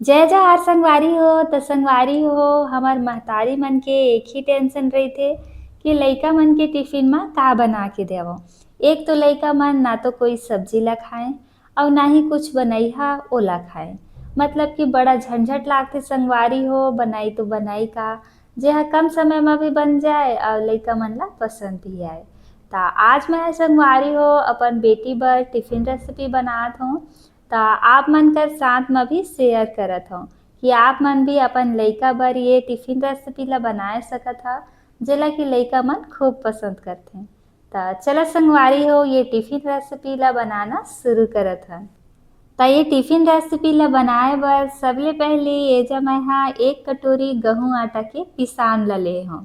जय जहार संगवारी हो त संगवारी हो हमर महतारी मन के एक ही टेंशन रहिथे कि लइका मन के टिफिन म का बना के देवों। एक तो लइका मन ना तो कोई सब्जी ला खाएँ अउ ना ही कुछ बनइहा ओला खाएँ। मतलब कि बड़ा झंझट लागथे संगवारी हो, बनाई तो बनाई का, जेहा कम समय म भी बन जाए अउ लइका मन ला पसंद भी आए। त आज मैं संगवारी हो अपन बेटी बर टिफिन रेसिपी बनात हूँ। त आप मन कर साथ म भी शेयर करत हौं कि आप मन भी अपन लइका बर ये टिफिन रेसिपी ला बनाए सकत ह, जेला कि लइका मन खूब पसंद करथे। त चला संगवारी हो ये टिफिन रेसिपी ला बनाना शुरू करत हन। त ये टिफिन रेसिपी ला बनाए बर सबले पहले एजा मैं हा 1 कटोरी गहूँ आटा के पिसान ला ले हौं।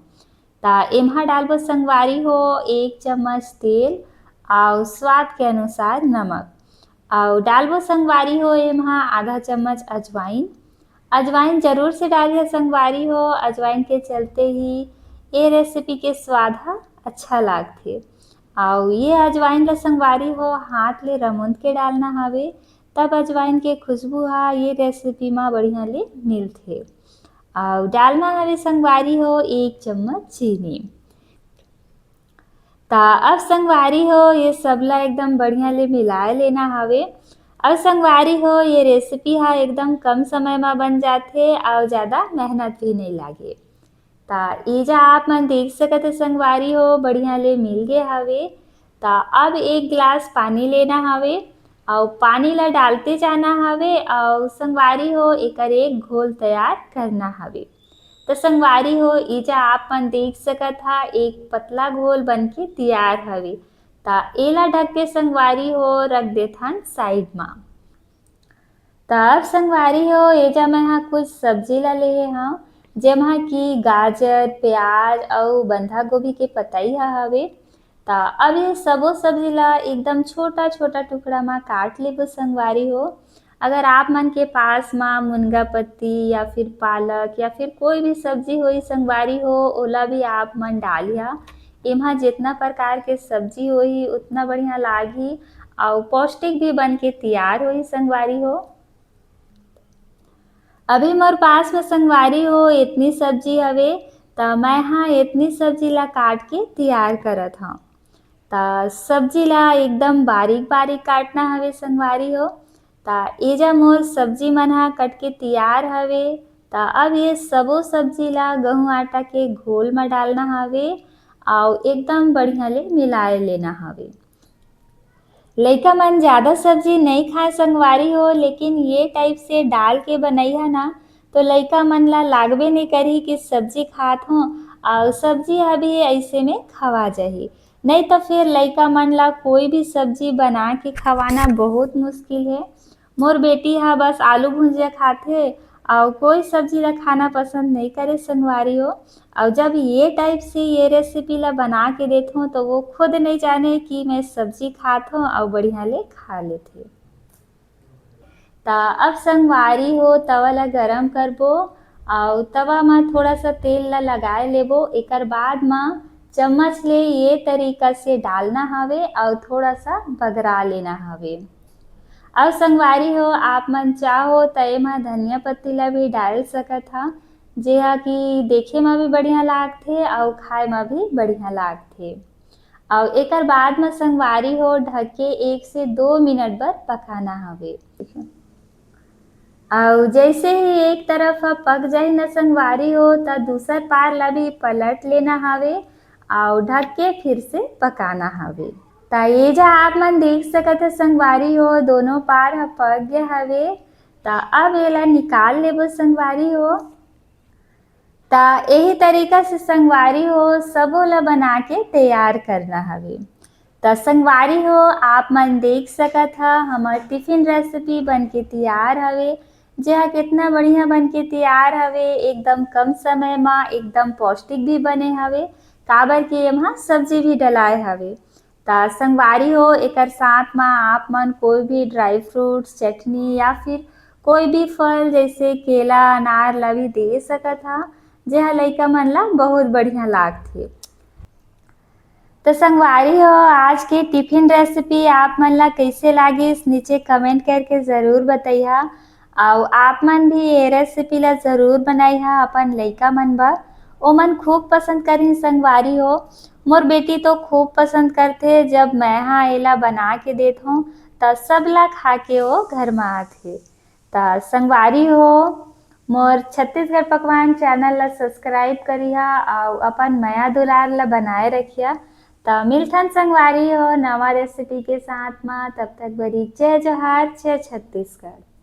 त एम्हा डालबो संगवारी हो 1 चम्मच तेल अउ स्वाद के अनुसार नमक अउ डालबो संगवारी हो एम्हा आधा चम्मच अजवाइन। अजवाइन ज़रूर से डालिहा संगवारी हो, अजवाइन के चलते ही ए रेसिपी के स्वाद ह अच्छा लागथे। अउ ये अजवाइन ला संगवारी हो हाथ ले रमुंद के डालना हवे, तब अजवाइन के खुशबू ह ये रेसिपी म बढ़िया ले मिलथे। अउ डालना हवे संगवारी हो 1 चम्मच चीनी। त अब संगवारी हो ये सब ला एकदम बढ़िया ले मिलाए लेना हवे। अब संगवारी हो ये रेसिपी ह एकदम कम समय म बन जाथे अउ ज़्यादा मेहनत भी नइ लागे। त एजा आप मन देख सकत हे संगवारी हो बढ़िया ले मिल गे हवे। त अब 1 गिलास पानी लेना हवे अउ पानी ला डालते जाना हवे अउ संगवारी हो एकर एक घोल तैयार करना हवे। त संगवारी हो एजा आप मन देख सकत ह एक पतला घोल बनके तियार हवे। त एला ढक के संगवारी हो रख देथन साइड म। तब संगवारी हो एजा मैं हा कुछ सब्जी ला लेहे हव, जेम्हा कि गाजर, प्याज अउ बंधा गोभी के पतई ह हवे। त अब ये सबो सब्जी ला एकदम छोटा-छोटा टुकड़ा म काट लेबो संगवारी हो। अगर आप मन के पास म मुनगा पत्ती या फिर पालक या फिर कोई भी सब्जी होई संगवारी हो ओला भी आप मन डालिहा। एम्हा जेतना प्रकार के सब्जी होही उतना बढ़िया लागही अउ पौष्टिक भी बन के तियार होही संगवारी हो। अभी मोर पास में संगवारी हो एतनी सब्जी हवे त मैं हा एतनी सब्जी ला काट के तियार करत हव। त सब्जी ला एकदम बारीक-बारीक काटना हवे संगवारी हो। त एजा मोर सब्जी मन ह कट के तियार हवे। त अब ये सबो सब्जी ला गहूँ आटा के घोल म डालना हवे अउ एकदम बढ़िया ले मिलाए लेना हवे। लइका मन ज़्यादा सब्जी नइ खाए संगवारी हो, लेकिन ये टाइप से डाल के बनइहा ना तो लइका मन ला लागबे नइ करही कि सब्जी खात हौं अउ सब्जी ह भी अइसे में खवा जाही। नहीं तो फिर लइका मन ला कोई भी सब्जी बना के खवाना बहुत मुश्किल हे। मोर बेटी ह बस आलू भुजिया खाथे अउ कोई सब्जी ला खाना पसंद नइ करे संगवारी हो। अउ जब ये टाइप से ये रेसिपी ला बना के देथों तो वो खुद नइ जाने कि मैं सब्जी खात हौं अउ बढ़िया ले खा लेथे। त अब संगवारी हो तवा ला गरम करबो अउ तवा म थोड़ा सा तेल ला लगाए लेबो। एकर बाद म चम्मच ले ये तरीका से डालना हवे अउ थोड़ा सा बगरा लेना हवे। अब संगवारी हो आप मन चाहो त एमा धनिया पत्ती ला भी डाल सकत ह, जेहा कि देखे म भी बढ़िया लागथे अउ खाए म भी बढ़िया लागथे। अउ एकर बाद म संगवारी हो ढक के 1 से 2 मिनट बर पकाना हवे। अउ जइसे ही एक तरफ ह पक जाही न संगवारी हो त दूसर पार ला भी पलट लेना हवे अउ ढक के फिर से पकाना हवे। त एजा आप मन देख सकत हे संगवारी हो दोनों पार ह पक गे हवे। त अब एला निकाल लेबो संगवारी हो। त एही तरीका से संगवारी हो सबो ला बना के तैयार करना हवे। त संगवारी हो आप मन देख सकत ह हमर टिफिन रेसिपी बनके तियार हवे। जेहा कितना बढ़िया बनके तियार हवे, एकदम कम समय म एकदम पौष्टिक भी बने हवे, काबर कि एम्हा सब्जी भी डलाए हवे। त संगवारी हो एकर साथ म आप मन कोई भी ड्राई फ्रूट्स, चटनी या फिर कोई भी फल जइसे केला, अनार ला भी दे सकत ह, जेहा लइका मन ला बहुत बढ़िया लागथे। तो संगवारी हो आज के टिफिन रेसिपी आप मन ला कइसे लागिस नीचे कमेंट करके ज़रूर बतइहा अउ आप मन भी ए रेसिपी ला ज़रूर बनाइहा अपन लइका मन बर। ओमन खूब पसंद करही संगवारी हो। मोर बेटी तो खूब पसंद करथे जब मैं हा एला बना के देथों त सब ला खा के ओ घर म आथे। त संगवारी हो मोर छत्तीसगढ़ पकवान चैनल ला सब्सक्राइब करिहा अउ अपन माया दुलार ला बनाए रखिया। त मिलथन संगवारी हो नवा रेसिपी के साथ म, तब तक बरी जय जोहार, जय छत्तीसगढ़।